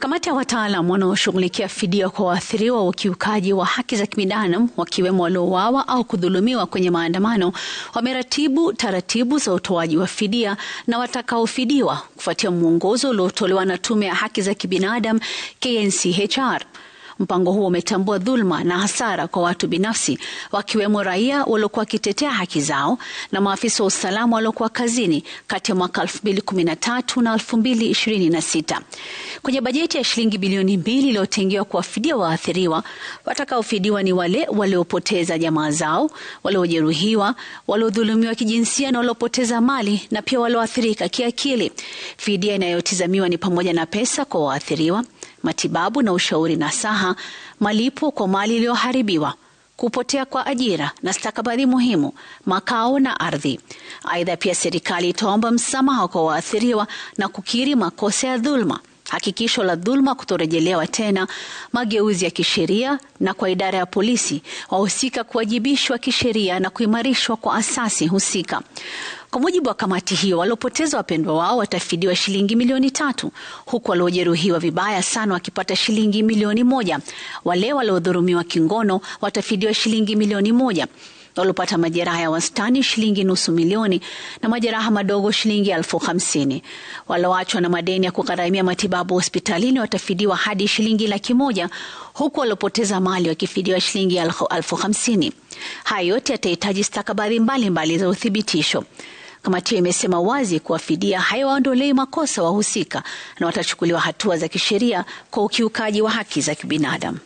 Kamati ya wataalamu wanaoshughulikia fidia kwa waathiriwa wa ukiukaji wa haki za kibinadamu wakiwemo waliouawa au kudhulumiwa kwenye maandamano wameratibu taratibu za utoaji wa fidia na watakaofidiwa kufuatia mwongozo uliotolewa na Tume ya Haki za Kibinadamu KNCHR. Mpango huo umetambua dhulma na hasara kwa watu binafsi wakiwemo raia waliokuwa wakitetea haki zao na maafisa wa usalama waliokuwa kazini kati ya mwaka 2013 na 2026. Kwenye bajeti ya shilingi bilioni 2 iliyotengewa kuwafidia waathiriwa, watakaofidiwa ni wale waliopoteza jamaa zao, waliojeruhiwa, waliodhulumiwa kijinsia na waliopoteza mali na pia walioathirika kiakili. Fidia inayotazamiwa ni pamoja na pesa kwa waathiriwa, matibabu na ushauri nasaha, malipo kwa mali iliyoharibiwa, kupotea kwa ajira na stakabadhi muhimu, makao na ardhi. Aidha, pia serikali itaomba msamaha kwa waathiriwa na kukiri makosa ya dhulma, hakikisho la dhulma kutorejelewa tena, mageuzi ya kisheria na kwa idara ya polisi wahusika kuwajibishwa kisheria na kuimarishwa kwa asasi husika. Kwa mujibu wa kamati hiyo, waliopoteza wapendwa wao watafidiwa shilingi milioni 3, huku waliojeruhiwa vibaya sana wakipata shilingi milioni 1. Wale waliodhulumiwa kingono watafidiwa shilingi milioni 1. Waliopata majeraha ya wastani shilingi nusu milioni na majeraha madogo shilingi 50,000. Walioachwa na madeni ya kugharamia matibabu hospitalini watafidiwa hadi shilingi 100,000, huku waliopoteza mali wakifidiwa shilingi 50,000. Haya yote yatahitaji stakabadhi mbalimbali za uthibitisho. Kamati imesema wazi kuwa fidia haiwaondolei makosa wahusika na watachukuliwa hatua za kisheria kwa ukiukaji wa haki za kibinadamu.